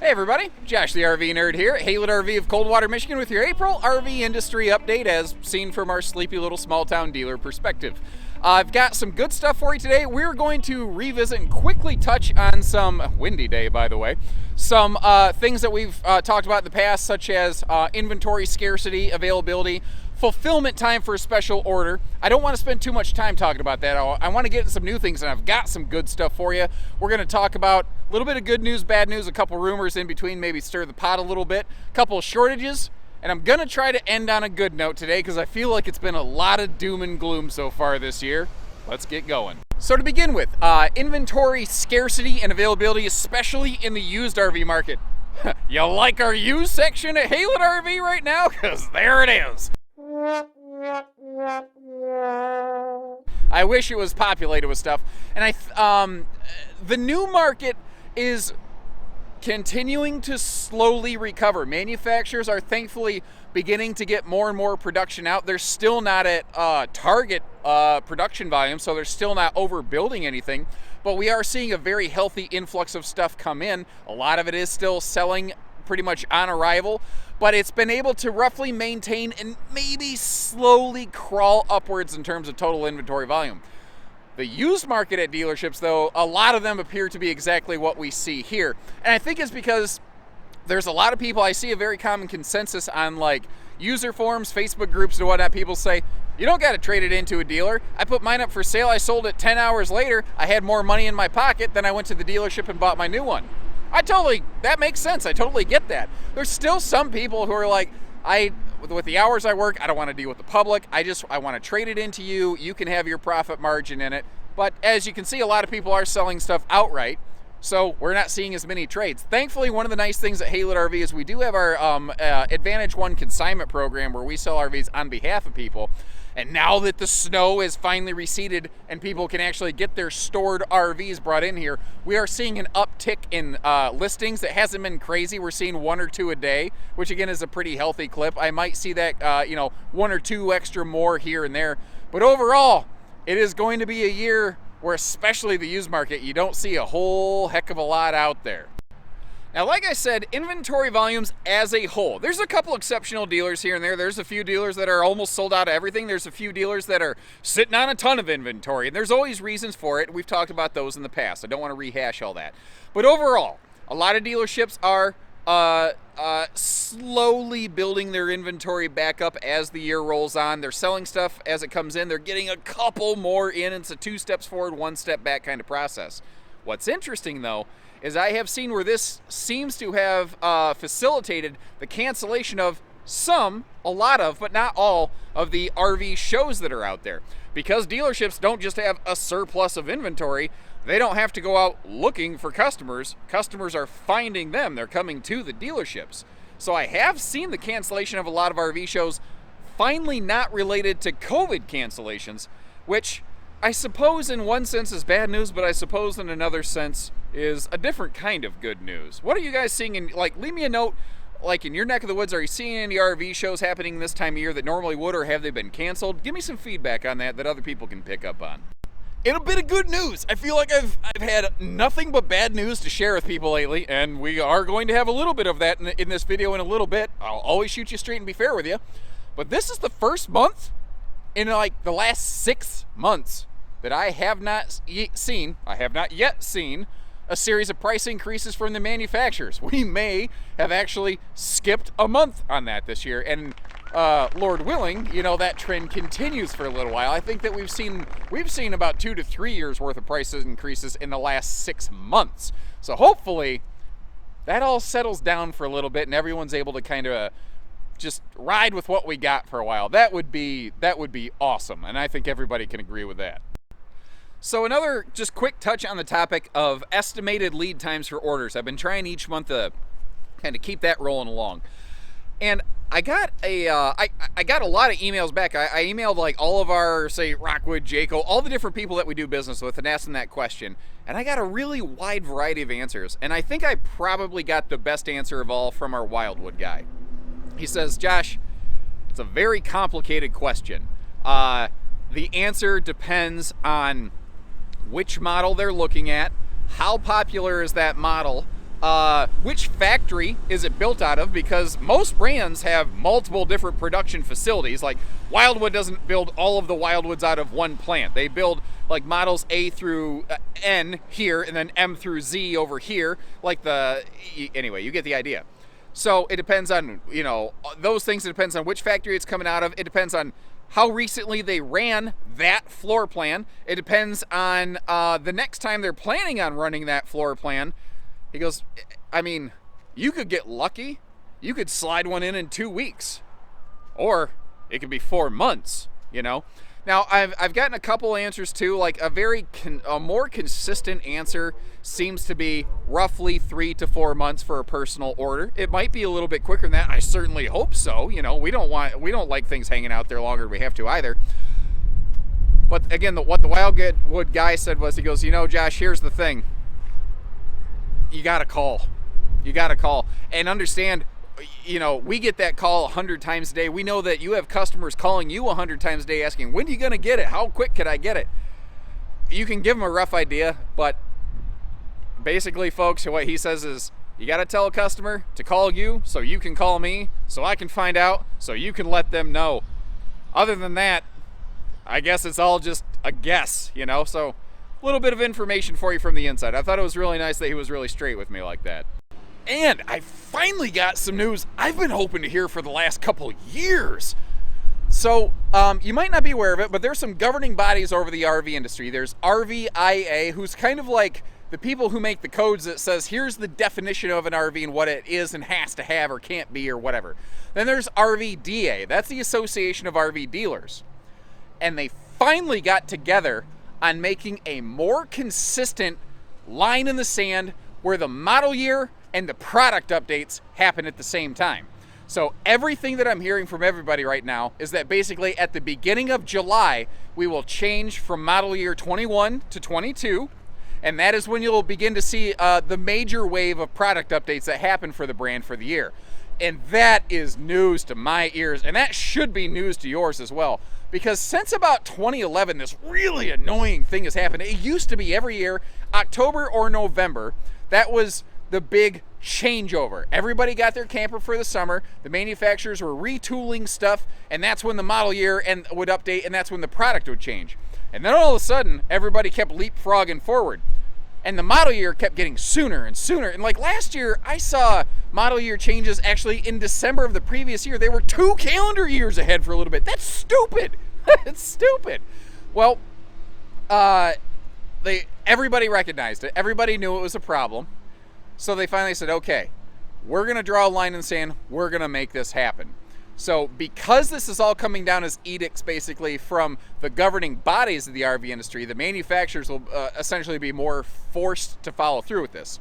Hey everybody, Josh the RV Nerd here at Haylett RV of Coldwater, Michigan with your April RV industry update as seen from our sleepy little small town dealer perspective. I've got some good stuff for you today. We're going to revisit and quickly touch on some, windy day by the way, some things that we've talked about in the past, such as inventory scarcity, availability, fulfillment time for a special order. I don't want to spend too much time talking about that. I want to get into some new things, and I've got some good stuff for you. We're going to talk about a little bit of good news, bad news, a couple rumors in between, maybe stir the pot a little bit, a couple of shortages, and I'm going to try to end on a good note today because I feel like it's been a lot of doom and gloom so far this year. Let's get going. So to begin with, inventory scarcity and availability, especially in the used RV market. You like our used section at Haylett RV right now? Because there it is. I wish it was populated with stuff. And the new market is continuing to slowly recover. Manufacturers are thankfully beginning to get more and more production out. They're still not at target production volume, so they're still not overbuilding anything. But we are seeing a very healthy influx of stuff come in. A lot of it is still selling pretty much on arrival, but it's been able to roughly maintain and maybe slowly crawl upwards in terms of total inventory volume. The used market at dealerships, though, a lot of them appear to be exactly what we see here. And I think it's because there's a lot of people, I see a very common consensus on like user forums, Facebook groups and whatnot. People say, you don't got to trade it into a dealer. I put mine up for sale. I sold it 10 hours later. I had more money in my pocket. Then I went to the dealership and bought my new one. That makes sense. I totally get that. There's still some people who are like, with the hours I work, I don't want to deal with the public. I want to trade it into you. You can have your profit margin in it. But as you can see, a lot of people are selling stuff outright. So we're not seeing as many trades. Thankfully, one of the nice things at Haylett RV is we do have our Advantage One consignment program where we sell RVs on behalf of people. And now that the snow is finally receded and people can actually get their stored RVs brought in here, we are seeing an uptick in listings. That hasn't been crazy. We're seeing 1 or 2 a day, which again is a pretty healthy clip. I might see that, 1 or 2 extra more here and there. But overall, it is going to be a year where, especially the used market, you don't see a whole heck of a lot out there. Now, like I said, inventory volumes as a whole. There's a couple exceptional dealers here and there. There's a few dealers that are almost sold out of everything. There's a few dealers that are sitting on a ton of inventory, and there's always reasons for it. We've talked about those in the past. I don't want to rehash all that. But overall, a lot of dealerships are slowly building their inventory back up as the year rolls on. They're selling stuff as it comes in. They're getting a couple more in. It's a 2 steps forward, 1 step back kind of process. What's interesting, though, is I have seen where this seems to have facilitated the cancellation of a lot of, but not all, of the RV shows that are out there. Because dealerships don't just have a surplus of inventory, they don't have to go out looking for customers. Customers are finding them. They're coming to the dealerships. So I have seen the cancellation of a lot of RV shows finally not related to COVID cancellations, which I suppose in one sense is bad news, but I suppose in another sense is a different kind of good news. What are you guys seeing in, leave me a note, in your neck of the woods, are you seeing any RV shows happening this time of year that normally would, or have they been canceled? Give me some feedback on that other people can pick up on. In a bit of good news, I feel like I've had nothing but bad news to share with people lately, and we are going to have a little bit of that in this video in a little bit. I'll always shoot you straight and be fair with you. But this is the first month in the last 6 months that I have not yet seen a series of price increases from the manufacturers. We may have actually skipped a month on that this year, and Lord willing, that trend continues for a little while. I think that we've seen about 2 to 3 years worth of price increases in the last 6 months. So hopefully that all settles down for a little bit and everyone's able to kind of just ride with what we got for a while. That would be awesome, and I think everybody can agree with that. So another just quick touch on the topic of estimated lead times for orders. I've been trying each month to kind of keep that rolling along. And I got a lot of emails back. I emailed all of our, say, Rockwood, Jayco, all the different people that we do business with and asked them that question. And I got a really wide variety of answers. And I think I probably got the best answer of all from our Wildwood guy. He says, Josh, it's a very complicated question. The answer depends on which model they're looking at, how popular is that model, which factory is it built out of, because most brands have multiple different production facilities. Like Wildwood doesn't build all of the Wildwoods out of one plant. They build like models A through N here and then M through Z over here. Anyway, you get the idea. So it depends on, those things. It depends on which factory it's coming out of. It depends on how recently they ran that floor plan. It depends on the next time they're planning on running that floor plan. He goes, I mean, you could get lucky. You could slide one in 2 weeks. Or it could be 4 months, Now, I've gotten a couple answers too. Like a more consistent answer seems to be roughly 3 to 4 months for a personal order. It might be a little bit quicker than that. I certainly hope so. We don't like things hanging out there longer than we have to either. But again, what the Wildwood guy said was, he goes, Josh, here's the thing. You got to call. And understand, we get that call 100 times a day. We know that you have customers calling you 100 times a day asking, when are you going to get it? How quick could I get it? You can give them a rough idea, but basically, folks, what he says is, you got to tell a customer to call you so you can call me, so I can find out, so you can let them know. Other than that, I guess it's all just a guess, So a little bit of information for you from the inside. I thought it was really nice that he was really straight with me like that. And I finally got some news I've been hoping to hear for the last couple years. So you might not be aware of it, but there's some governing bodies over the RV industry. There's RVIA, who's kind of like the people who make the codes that says, here's the definition of an RV and what it is and has to have or can't be or whatever. Then there's RVDA. That's the Association of RV Dealers. And they finally got together on making a more consistent line in the sand where the model year and the product updates happen at the same time. So everything that I'm hearing from everybody right now is that basically at the beginning of July, we will change from model year 21 to 22. And that is when you'll begin to see the major wave of product updates that happen for the brand for the year. And that is news to my ears. And that should be news to yours as well. Because since about 2011, this really annoying thing has happened. It used to be every year, October or November, that was the big changeover. Everybody got their camper for the summer. The manufacturers were retooling stuff, and that's when the model year would update, and that's when the product would change. And then all of a sudden, everybody kept leapfrogging forward. And the model year kept getting sooner and sooner. And like last year, I saw model year changes actually in December of the previous year. They were 2 calendar years ahead for a little bit. That's stupid. It's stupid. Well, everybody recognized it. Everybody knew it was a problem. So they finally said, okay, we're going to draw a line in the sand. We're going to make this happen. So because this is all coming down as edicts basically from the governing bodies of the RV industry, the manufacturers will essentially be more forced to follow through with this.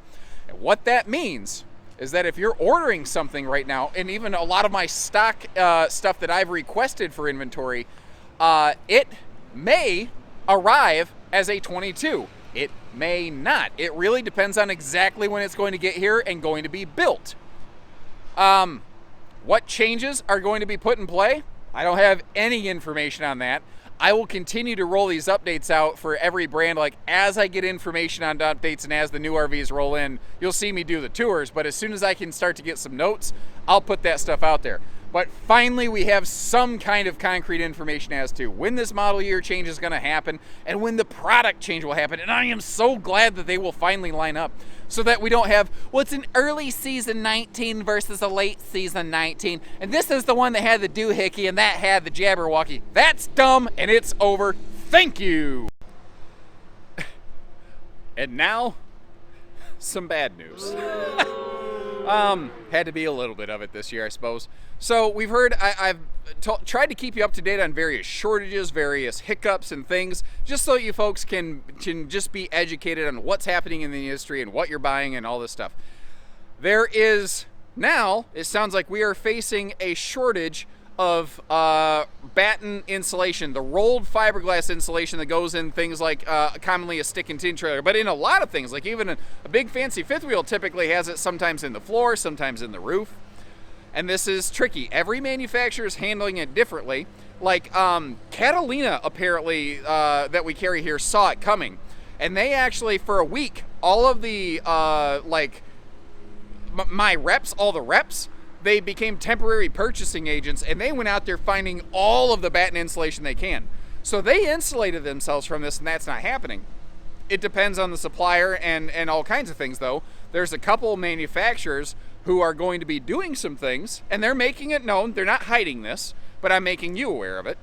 And what that means is that if you're ordering something right now, and even a lot of my stock stuff that I've requested for inventory, it may arrive as a 22. It may not. It really depends on exactly when it's going to get here and going to be built. What changes are going to be put in play? I don't have any information on that. I will continue to roll these updates out for every brand. Like as I get information on updates and as the new RVs roll in, you'll see me do the tours. But as soon as I can start to get some notes, I'll put that stuff out there. But finally, we have some kind of concrete information as to when this model year change is going to happen and when the product change will happen. And I am so glad that they will finally line up so that we don't have, well, it's an early season 19 versus a late season 19. And this is the one that had the doohickey and that had the Jabberwocky. That's dumb and it's over. Thank you. And now, some bad news. Had to be a little bit of it this year, I suppose. So we've heard, I've tried to keep you up to date on various shortages, various hiccups and things, just so you folks can just be educated on what's happening in the industry and what you're buying and all this stuff. There is now, it sounds like we are facing a shortage of batten insulation, the rolled fiberglass insulation that goes in things like commonly a stick and tin trailer, but in a lot of things, like even a big fancy fifth wheel typically has it sometimes in the floor, sometimes in the roof. And this is tricky. Every manufacturer is handling it differently. Like Catalina, apparently, that we carry here, saw it coming. And they actually, for a week, all of the my reps, all the reps, they became temporary purchasing agents, and they went out there finding all of the batten insulation they can. So they insulated themselves from this, and that's not happening. It depends on the supplier and all kinds of things, though. There's a couple manufacturers who are going to be doing some things, and they're making it known. They're not hiding this, but I'm making you aware of it.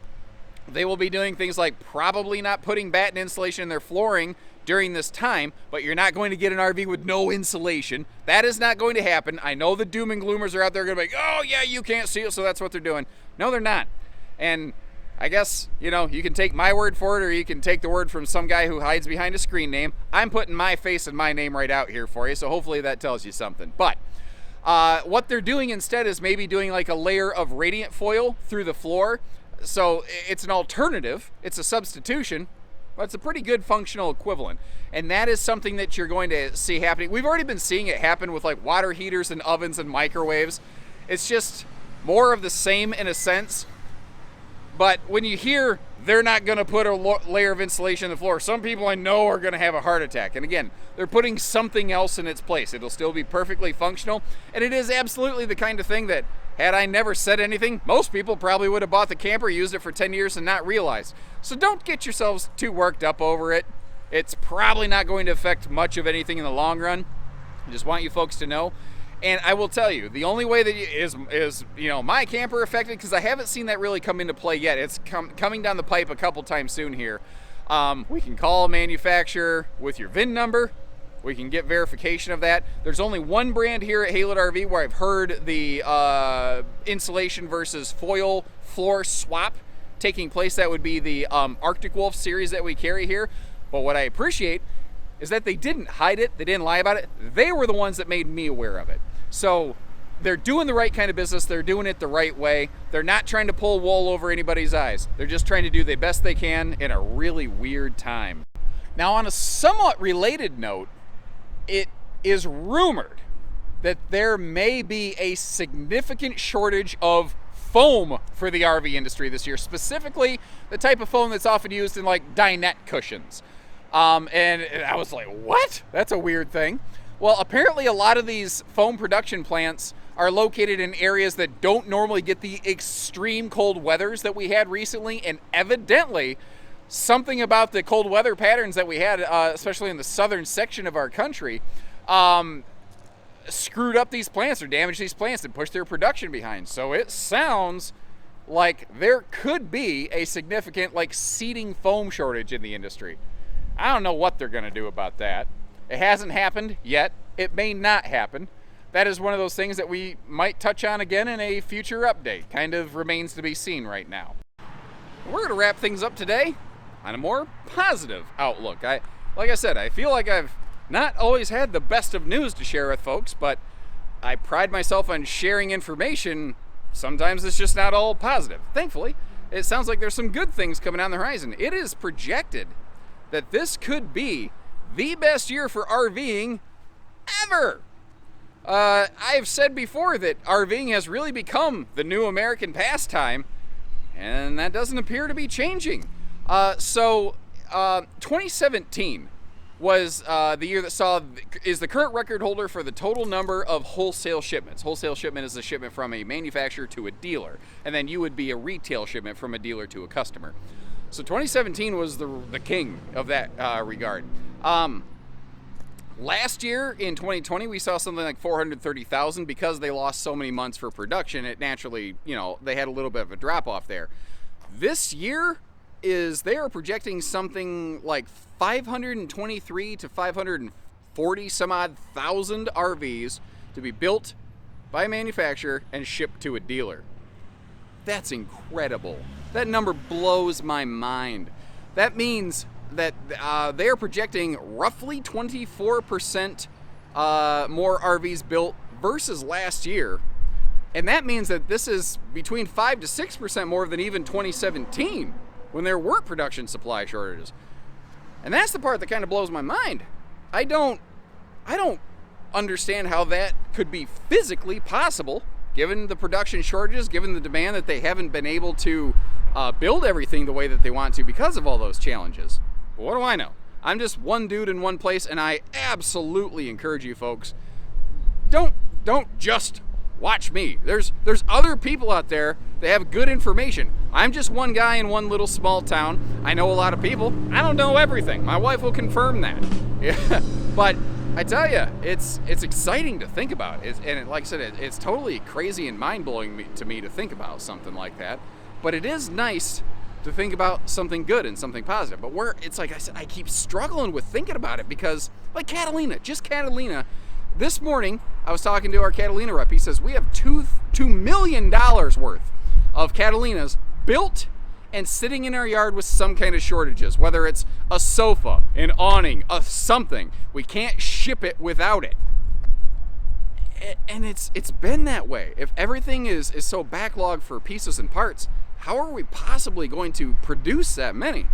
They will be doing things like probably not putting batten insulation in their flooring during this time, but you're not going to get an RV with no insulation. That is not going to happen. I know the doom and gloomers are out there going to be like, oh yeah, you can't see it, so that's what they're doing. No, they're not. And I guess, you know, you can take my word for it, or you can take the word from some guy who hides behind a screen name. I'm putting my face and my name right out here for you, so hopefully that tells you something. But what they're doing instead is maybe doing like a layer of radiant foil through the floor. So it's an alternative, it's a substitution, but it's a pretty good functional equivalent. And that is something that you're going to see happening. We've already been seeing it happen with like water heaters and ovens and microwaves. It's just more of the same in a sense. But when you hear they're not going to put a layer of insulation in the floor, some people I know are going to have a heart attack. And again, they're putting something else in its place. It'll still be perfectly functional. And it is absolutely the kind of thing that, had I never said anything, most people probably would have bought the camper, used it for 10 years and not realized. So don't get yourselves too worked up over it. It's probably not going to affect much of anything in the long run. I just want you folks to know. And I will tell you, the only way that is you know, my camper affected, because I haven't seen that really come into play yet. It's coming down the pipe a couple times soon here. We can call a manufacturer with your VIN number. We can get verification of that. There's only one brand here at Haylett RV where I've heard the insulation versus foil floor swap taking place. That would be the Arctic Wolf series that we carry here. But what I appreciate is that they didn't hide it. They didn't lie about it. They were the ones that made me aware of it. So they're doing the right kind of business. They're doing it the right way. They're not trying to pull wool over anybody's eyes. They're just trying to do the best they can in a really weird time. Now, on a somewhat related note, it is rumored that there may be a significant shortage of foam for the RV industry this year, specifically the type of foam that's often used in like dinette cushions. And I was like, what? That's a weird thing. Well, apparently a lot of these foam production plants are located in areas that don't normally get the extreme cold weathers that we had recently, and evidently something about the cold weather patterns that we had, especially in the southern section of our country, screwed up these plants or damaged these plants and pushed their production behind. So it sounds like there could be a significant like seating foam shortage in the industry. I don't know what they're going to do about that. It hasn't happened yet. It may not happen. That is one of those things that we might touch on again in a future update. Kind of remains to be seen right now. We're going to wrap things up today on a more positive outlook. Like I said, I feel like I've not always had the best of news to share with folks, but I pride myself on sharing information. Sometimes it's just not all positive. Thankfully, it sounds like there's some good things coming on the horizon. It is projected that this could be the best year for RVing ever. I've said before that RVing has really become the new American pastime, and that doesn't appear to be changing. 2017 was the year that is the current record holder for the total number of wholesale shipments. Wholesale shipment is a shipment from a manufacturer to a dealer, and then you would be a retail shipment from a dealer to a customer. So 2017 was the king of that regard. Last year in 2020, we saw something like 430,000 because they lost so many months for production. It naturally, you know, they had a little bit of a drop off there. This year they are projecting something like 523 to 540 some odd thousand RVs to be built by a manufacturer and shipped to a dealer. That's incredible. That number blows my mind. That means that they are projecting roughly 24% more RVs built versus last year. And that means that this is between 5 to 6% more than even 2017, when there were production supply shortages. And that's the part that kind of blows my mind. I don't understand how that could be physically possible, given the production shortages, given the demand that they haven't been able to build everything the way that they want to because of all those challenges. But what do I know? I'm just one dude in one place, and I absolutely encourage you folks, don't don't just watch me. There's other people out there that have good information. I'm just one guy in one little small town. I know a lot of people. I don't know everything. My wife will confirm that. Yeah. But I tell you, it's exciting to think about. Like I said, it's totally crazy and mind-blowing to me to think about something like that. But it is nice to think about something good and something positive. But it's like I said, I keep struggling with thinking about it because, like Catalina, just Catalina. This morning, I was talking to our Catalina rep. He says we have $2 million worth of Catalinas built and sitting in our yard with some kind of shortages, whether it's a sofa, an awning, something. We can't ship it without it. And it's been that way. If everything is so backlogged for pieces and parts, how are we possibly going to produce that many?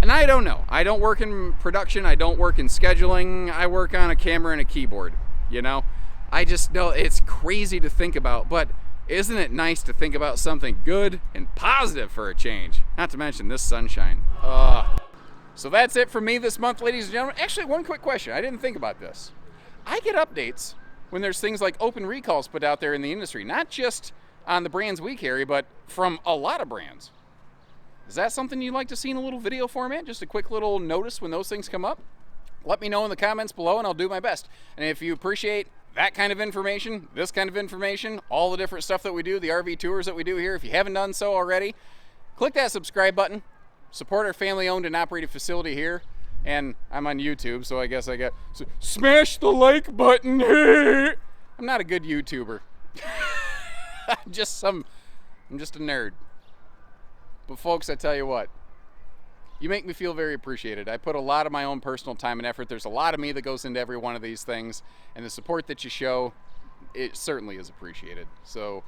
And I don't know. I don't work in production. I don't work in scheduling. I work on a camera and a keyboard, you know? I just know it's crazy to think about, but isn't it nice to think about something good and positive for a change? Not to mention this sunshine. So that's it for me this month, ladies and gentlemen. Actually, one quick question. I didn't think about this. I get updates when there's things like open recalls put out there in the industry, not just on the brands we carry, but from a lot of brands. Is that something you'd like to see in a little video format? Just a quick little notice when those things come up? Let me know in the comments below and I'll do my best. And if you appreciate that kind of information, this kind of information, all the different stuff that we do, the RV tours that we do here, if you haven't done so already, click that subscribe button. Support our family-owned and operated facility here. And I'm on YouTube, so I guess I got smash the like button. I'm not a good YouTuber. I'm just a nerd. But folks, I tell you what, you make me feel very appreciated. I put a lot of my own personal time and effort. There's a lot of me that goes into every one of these things, and the support that you show, it certainly is appreciated. So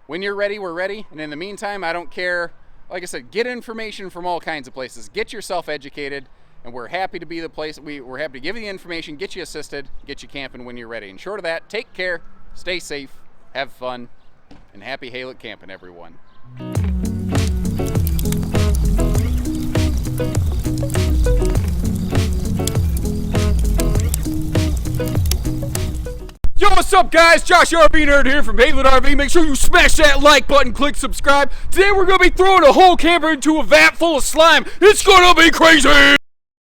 when you're ready, we're ready. And in the meantime, I don't care. Like I said, get information from all kinds of places. Get yourself educated, and we're happy to be the place. We're happy to give you the information, get you assisted, get you camping when you're ready. And short of that, take care, stay safe, have fun, and happy Halet camping, everyone. Yo, what's up, guys? Josh RV Nerd here from Halet RV. Make sure you smash that like button, click subscribe. Today we're going to be throwing a whole camper into a vat full of slime. It's going to be crazy!